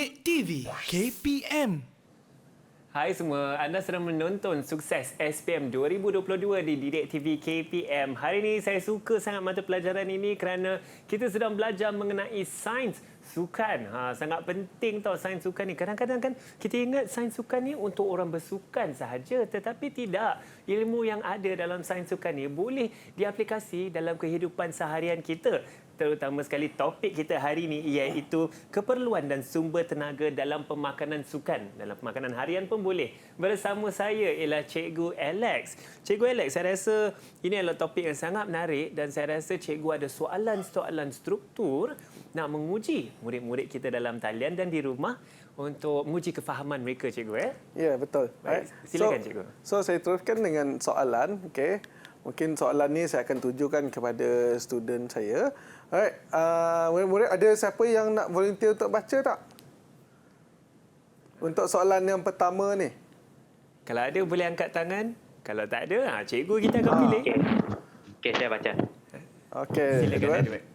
Didik TV KPM. Hai semua, anda sedang menonton Sukses SPM 2022 di Didik TV KPM. Hari ini saya suka sangat mata pelajaran ini kerana kita sedang belajar mengenai sains sukan. Sangat penting tau sains sukan ni. Kadang-kadang kan kita ingat sains sukan ni untuk orang bersukan sahaja, tetapi tidak. Ilmu yang ada dalam sains sukan ni boleh diaplikasi dalam kehidupan seharian kita. Terutama sekali topik kita hari ini iaitu keperluan dan sumber tenaga dalam pemakanan sukan. Dalam pemakanan harian pun boleh. Bersama saya ialah Cikgu Alex. Cikgu Alex, saya rasa ini adalah topik yang sangat menarik dan saya rasa cikgu ada soalan-soalan struktur nak menguji murid-murid kita dalam talian dan di rumah untuk menguji kefahaman mereka, cikgu. Ya, betul. Baik, silakan cikgu. So saya teruskan dengan soalan, okey. Mungkin soalan ni saya akan tujukan kepada student saya. Alright, murid-murid ada siapa yang nak volunteer untuk baca tak? Untuk soalan yang pertama ni. Kalau ada boleh angkat tangan. Kalau tak ada, cikgu kita akan pilih. Okey, saya baca. Okey, Silakan Edward. Edward.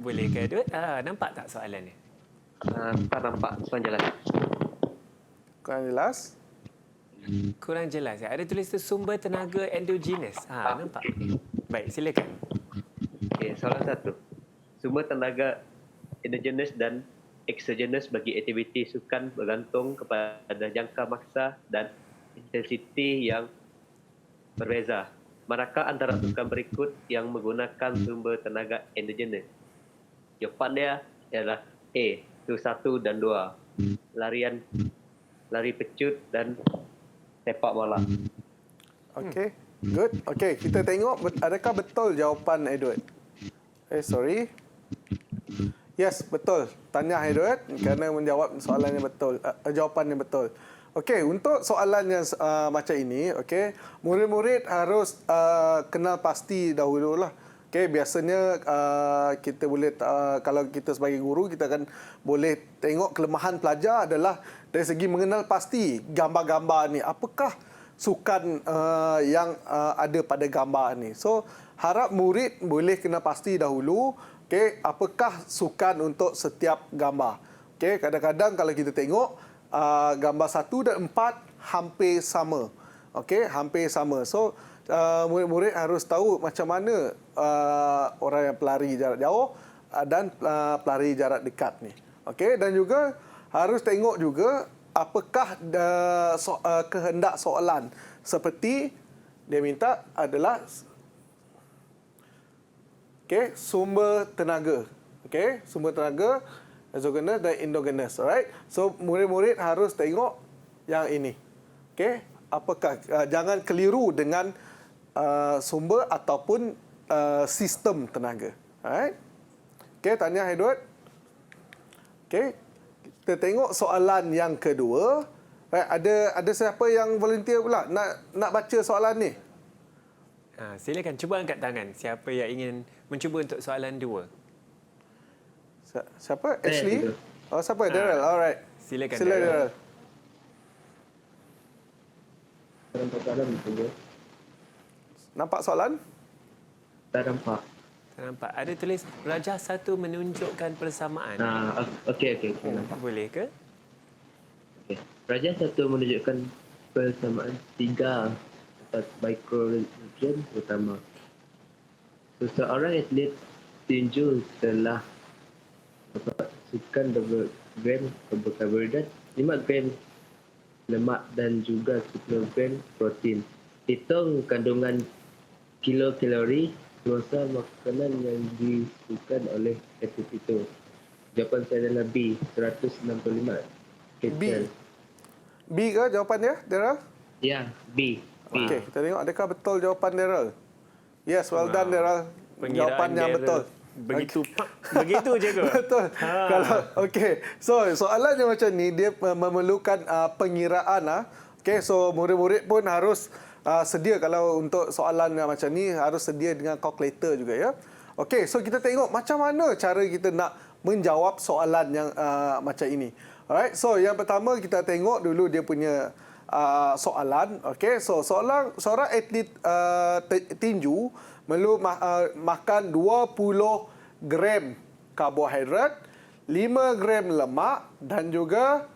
Boleh ke Edward? Nampak tak soalan ni? Tak nampak, kurang jelas. Kurang jelas? Kurang jelas. Ada tulis tu sumber tenaga endogenous. Nampak. Baik, silakan. Okey, soalan satu. Sumber tenaga endogenous dan exogenous bagi aktiviti sukan bergantung kepada jangka masa dan intensiti yang berbeza. Manakah antara sukan berikut yang menggunakan sumber tenaga endogenous? Jawapan dia adalah A, itu 1 dan 2. Lari pecut dan sepak bola. Okey, good. Okey, kita tengok adakah betul jawapan Edward. Sorry. Yes, betul. Tahniah Edward kerana menjawab soalan yang betul, jawapan yang betul. Okey, untuk soalan yang macam ini, okey, murid-murid harus kenal pasti dahululah. Okey, biasanya kita boleh kalau kita sebagai guru kita akan boleh tengok kelemahan pelajar adalah dari segi mengenal pasti gambar-gambar ni. Apakah sukan yang ada pada gambar ni? So, harap murid boleh kenal pasti dahulu, okey, apakah sukan untuk setiap gambar. Okey, kadang-kadang kalau kita tengok gambar 1 dan 4 hampir sama. Okey, hampir sama. So, murid-murid harus tahu macam mana orang yang pelari jarak jauh dan pelari jarak dekat ni. Okey, dan juga harus tengok juga apakah kehendak soalan. Seperti dia minta adalah sumber tenaga. Okey, sumber tenaga exogenous dan endogenous, alright? So murid-murid harus tengok yang ini. Okey, apakah jangan keliru dengan sumber ataupun sistem tenaga. Alright? Okey, tahniah Edward. Okey, kita tengok soalan yang kedua. Right, ada siapa yang volunteer pula nak baca soalan ni? Silakan cuba angkat tangan siapa yang ingin mencuba untuk soalan 2. Siapa? Ashley? Oh, siapa? Daryl. Alright. Silakan Daryl. Nampak soalan? Tak nampak. Tak nampak. Ada tulis rajah 1 menunjukkan persamaan. Okey, nampak. Boleh ke? Okey. Rajah 1 menunjukkan persamaan 3 mikronutrien utama. Seseorang atlet tinju telah masukkan 2 gram karbohidrat, 5 gram lemak dan juga 10 gram protein. Hitung kandungan kilokalori semasa makanan yang disukan oleh atlet itu. Jawapan saya adalah B, 165 kcal. B ke jawapan dia, Daryl? Ya, B. Okey, kita tengok adakah betul jawapan Daryl. Yes, well done Daryl. Pengiraan Jawapannya dia betul. Begitu begitu cikgu. Betul. Kalau okey. So soalannya macam ni dia memerlukan pengiraan Okey, so murid-murid pun harus sedia kalau untuk soalan macam ni harus sedia dengan kalkulator juga ya. Okey, so kita tengok macam mana cara kita nak menjawab soalan yang macam ini. Alright. So yang pertama kita tengok dulu dia punya soalan. Okey, so seorang atlet tinju perlu makan 20 gram karbohidrat, 5 gram lemak dan juga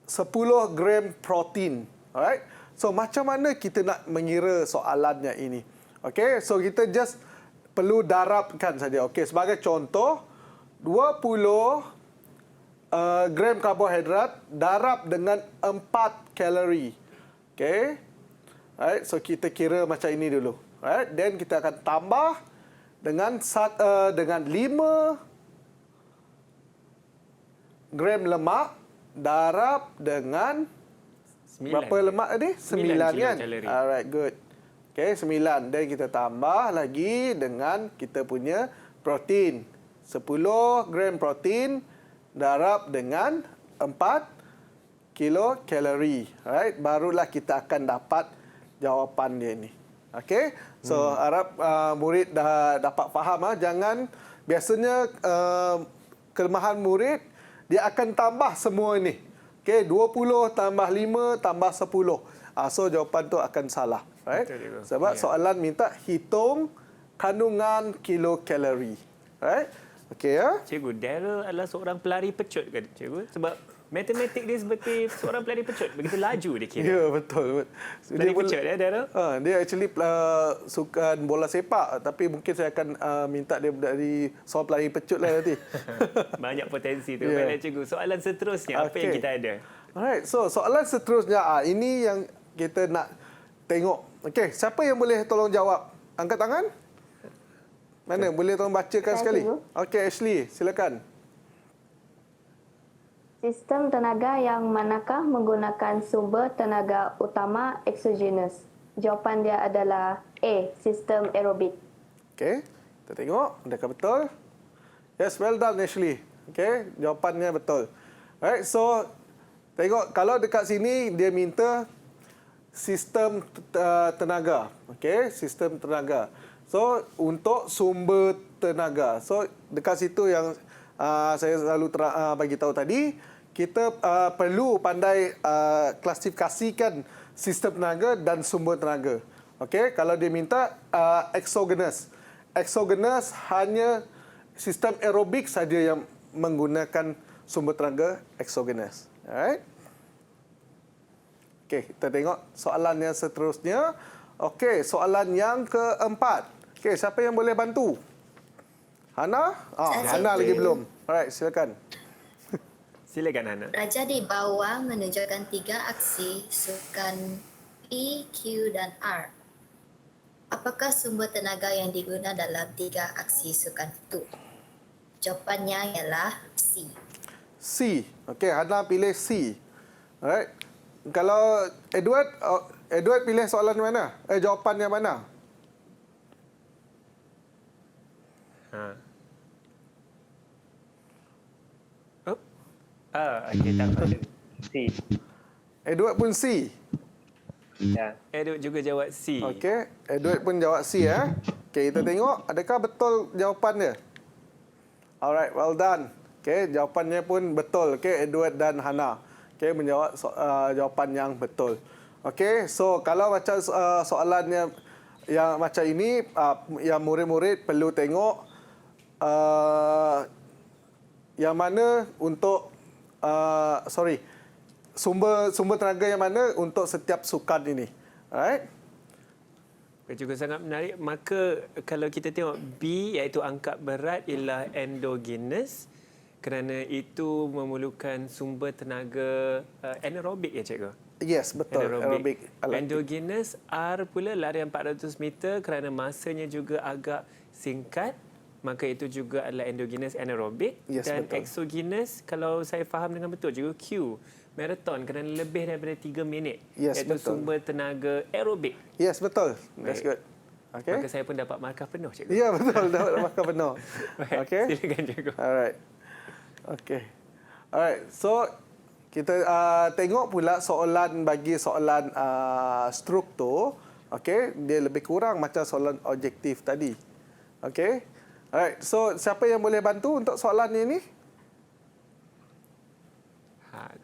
10 gram protein. Alright. So macam mana kita nak mengira soalannya ini? Okey, so kita just perlu darabkan saja. Okey, sebagai contoh 20 gram karbohidrat darab dengan 4 kalori. Okey. Alright, so kita kira macam ini dulu. Alright, then kita akan tambah dengan 5 gram lemak darab dengan 9. berapa lemak tadi? 9 kan? kilokalori. Alright, good. Okey, 9. Dan kita tambah lagi dengan kita punya protein. 10 gram protein darab dengan 4 kilokalori. Alright, barulah kita akan dapat jawapan dia ni. Okey, so harap murid dah dapat faham. Jangan, biasanya kelemahan murid, dia akan tambah semua ini. Okey, 20 tambah 5 tambah 10. So jawapan tu akan salah. Right? Betul juga. Sebab Ya. soalan minta hitung kandungan kilokalori. Right? Okey ya. Cikgu, Daryl adalah seorang pelari pecut ke cikgu? Sebab matematik dia seperti seorang pelari pecut. Begitu laju dia kira. Ya, betul. Pelari pecut ya, Daryl? Dia actually sukan bola sepak, tapi mungkin saya akan minta dia dari soal pelari pecut lah nanti. Banyak potensi tu. Ya. Baiklah cikgu, soalan seterusnya apa yang Okey. kita ada? Alright, so soalan seterusnya, ini yang kita nak tengok. Okey, siapa yang boleh tolong jawab? Angkat tangan. Mana? Boleh tolong bacakan Saya, sekali? cikgu. Okey, Ashley, silakan. Sistem tenaga yang manakah menggunakan sumber tenaga utama exogenous? Jawapan dia adalah A. Sistem aerobik. Okey, kita tengok. Adakah betul? Yes, well done, Ashley. Okey, jawapannya betul. Alright, so tengok, kalau dekat sini dia minta sistem tenaga. Okey, sistem tenaga. So, untuk sumber tenaga. So, dekat situ yang saya selalu bagi tahu tadi, kita perlu pandai klasifikasikan sistem tenaga dan sumber tenaga. Okey, kalau dia minta exogenous. Exogenous hanya sistem aerobik saja yang menggunakan sumber tenaga exogenous. Alright. Okey, kita tengok soalan yang seterusnya. Okey, soalan yang keempat. Okey, siapa yang boleh bantu? Hana? Hana lagi belum. Alright, silakan. Silakan Hana. Raja di bawah menunjukkan 3 aksi sukan P, Q dan R. Apakah sumber tenaga yang digunakan dalam 3 aksi sukan itu? Jawapannya ialah C. C. Okey, Hana pilih C. Alright. Kalau Edward pilih soalan mana? Jawapan yang mana? Okey, tak apa. C. Edward pun C. Ya. Edward juga jawab C. Okey, Edward pun jawab C ya. Okey, kita tengok adakah betul jawapan dia. Alright, well done. Okey, jawapannya pun betul. Okey, Edward dan Hana. Okey, menjawab jawapan yang betul. Okey, so kalau macam soalannya yang macam ini, yang murid-murid perlu tengok yang mana untuk sumber tenaga yang mana untuk setiap sukan ini. Alright? Juga sangat menarik. Maka kalau kita tengok B iaitu angkat berat ialah endogenous kerana itu memerlukan sumber tenaga anaerobik ya cikgu? Yes, betul. Aerobik. Endogenous R pula larian 400 meter kerana masanya juga agak singkat. Maka itu juga adalah endogenous anaerobik. Yes, dan betul. exogenous kalau saya faham dengan betul juga Q. Marathon kerana lebih daripada 3 minit. Yes, iaitu betul. sumber tenaga aerobik. Yes, betul. That's Baik. good. Okay. Maka saya pun dapat markah penuh cikgu. Ya, betul. Dapat markah penuh. Baik, Okay. silakan cikgu. Alright. Okay. Alright. So, kita tengok pula soalan bagi soalan struktur. Okay. Dia lebih kurang macam soalan objektif tadi. Okay. Alright. So, siapa yang boleh bantu untuk soalan ini?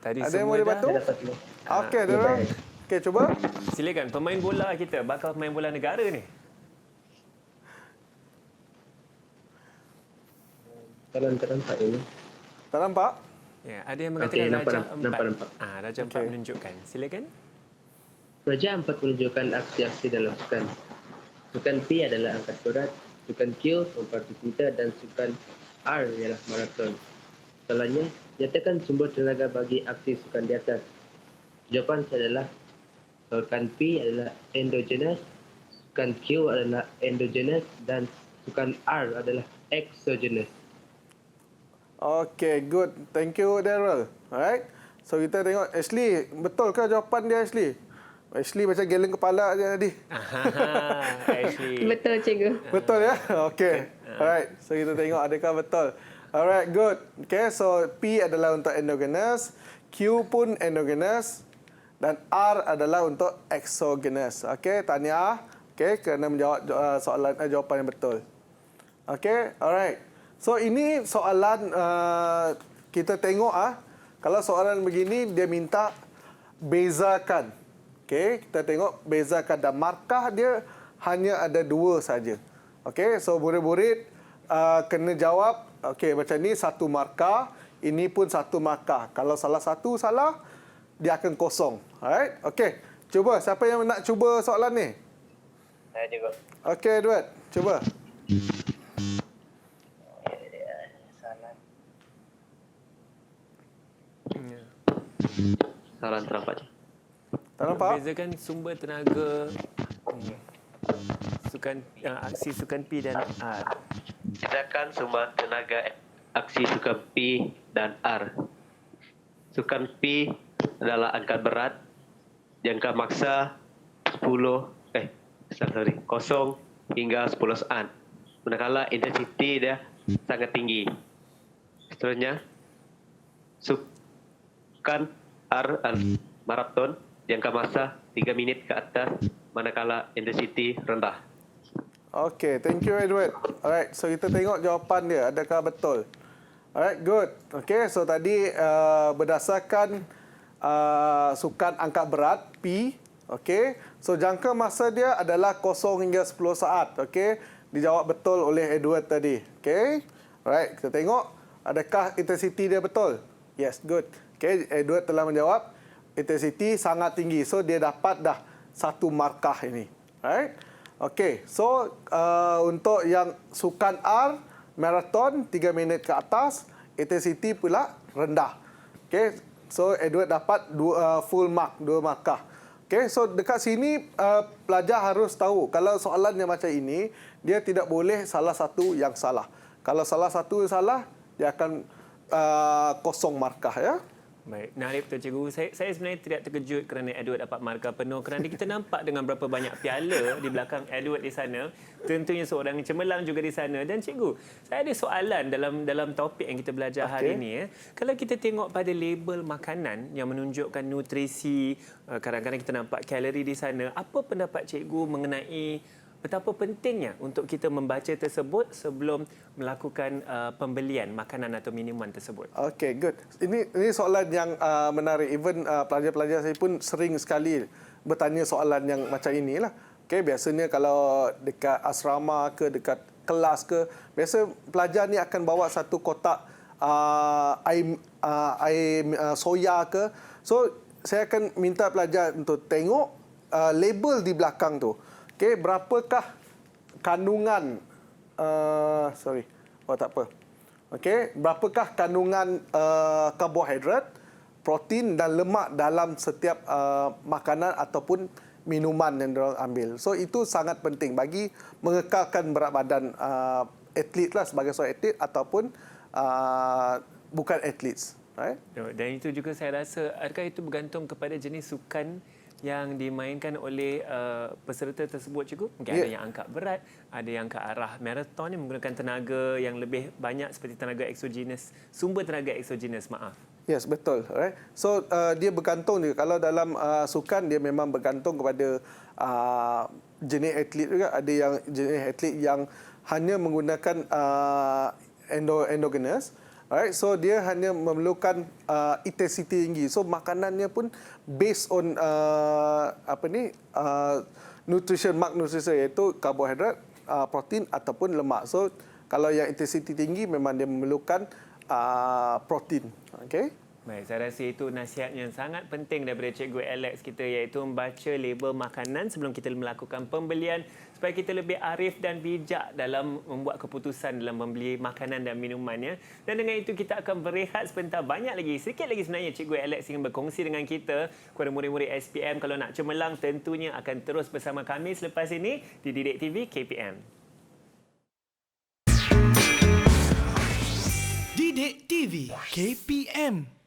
Tadi Ada yang semua boleh dah. bantu? Saya dapat dulu. Okey, Daryl. Okey, cuba. Silakan, pemain bola kita. Bakal pemain bola negara ni. Kalau ternampak ini. Tak nampak? Ya, ada yang mengatakan Okey, Raja nampak. 4. Raja 4 Okey. menunjukkan. Silakan. Raja 4 menunjukkan aksi-aksi dalam sukan. Sukan P adalah angkat berat, sukan Q lompat 2 meter dan sukan R ialah maraton. Soalannya, nyatakan sumber tenaga bagi aksi sukan di atas. Jawapan saya adalah sukan P adalah endogenous, sukan Q adalah endogenous dan sukan R adalah exogenous. Okey, good. Thank you, Daryl. Alright. So, kita tengok Ashley. Betul ke jawapan dia, Ashley? Ashley macam geleng kepala je tadi. Ashley. Betul, cikgu. Betul ya? Okey. Alright. So, kita tengok adakah betul. Alright, good. Okay, so P adalah untuk endogenous, Q pun endogenous dan R adalah untuk exogenous. Okey, tahniah. Okey, kerana menjawab jawapan yang betul. Okey, alright. So, ini soalan kita tengok kalau soalan begini dia minta bezakan. Okey, kita tengok bezakan dan markah dia hanya ada 2 saja. Okey, so murid-murid kena jawab okey macam ni, 1 markah, ini pun 1 markah. Kalau salah satu salah, dia akan kosong. Alright? Okey, cuba siapa yang nak cuba soalan ni? Saya juga. Okey, Edward, cuba. Soalan terlambat. Tak nampak? Bezakan sumber tenaga aksi sukan P dan R. Bedakan sumber tenaga aksi sukan P dan R. Sukan P adalah angkat berat, jangka maksa 0 hingga 10 saat. Manakala intensiti dia sangat tinggi. Seterusnya, sukan R maraton, jangka masa 3 minit ke atas, manakala intensiti rendah. Okey, thank you, Edward. Alright, so kita tengok jawapan dia. Adakah betul? Alright, good. Okey, so tadi berdasarkan sukan angkat berat, P. Okey, so jangka masa dia adalah 0 hingga 10 saat. Okey, dijawab betul oleh Edward tadi. Okey, alright, kita tengok adakah intensiti dia betul? Yes, good. Okey, Edward telah menjawab intensiti sangat tinggi. So, dia dapat dah 1 markah ini. Alright. Okey, so untuk yang sukan R, maraton 3 minit ke atas, intensiti pula rendah. Okey, so Edward dapat full mark, 2 markah. Okey, so dekat sini pelajar harus tahu kalau soalan yang macam ini, dia tidak boleh salah satu yang salah. Kalau salah satu yang salah, dia akan kosong markah ya. Baik, menarik betul cikgu. Saya sebenarnya tidak terkejut kerana Edward dapat markah penuh kerana kita nampak dengan berapa banyak piala di belakang Edward di sana. Tentunya seorang cemerlang juga di sana. Dan cikgu, saya ada soalan dalam topik yang kita belajar hari ini. Kalau kita tengok pada label makanan yang menunjukkan nutrisi, kadang-kadang kita nampak kalori di sana. Apa pendapat cikgu mengenai betapa pentingnya untuk kita membaca tersebut sebelum melakukan pembelian makanan atau minuman tersebut? Okey, good. Ini soalan yang menarik. Even pelajar-pelajar saya pun sering sekali bertanya soalan yang macam inilah. Okey, biasanya kalau dekat asrama ke dekat kelas ke, biasa pelajar ni akan bawa satu kotak air soya ke. So, saya akan minta pelajar untuk tengok label di belakang tu. Okey, berapakah kandungan tak apa. Okey, berapakah kandungan karbohidrat, protein dan lemak dalam setiap makanan ataupun minuman yang diorang ambil. So itu sangat penting bagi mengekalkan berat badan atlet lah, sebagai seorang atlet ataupun bukan atlet. Right? Dan itu juga saya rasa adakah itu bergantung kepada jenis sukan yang dimainkan oleh peserta tersebut, cikgu? Mungkin ada yang angkat berat, ada yang ke arah maraton yang menggunakan tenaga yang lebih banyak seperti tenaga exogenous, sumber tenaga exogenous, maaf. Yes, betul. Right? So, dia bergantung juga. Kalau dalam sukan, dia memang bergantung kepada jenis atlet juga. Ada yang jenis atlet yang hanya menggunakan endogenous. Alright, so dia hanya memerlukan intensity tinggi. So makanannya pun based on nutrition, nutrition iaitu karbohidrat, protein ataupun lemak. So kalau yang intensity tinggi memang dia memerlukan protein. Okay? Baik, saya rasa itu nasihat yang sangat penting daripada Cikgu Alex kita, iaitu membaca label makanan sebelum kita melakukan pembelian supaya kita lebih arif dan bijak dalam membuat keputusan dalam membeli makanan dan minuman. Ya. Dan dengan itu kita akan berehat sebentar. Sikit lagi sebenarnya Cikgu Alex ingin berkongsi dengan kita kepada murid-murid SPM. Kalau nak cemerlang tentunya akan terus bersama kami selepas ini di Didik TV KPM. Didik TV KPM.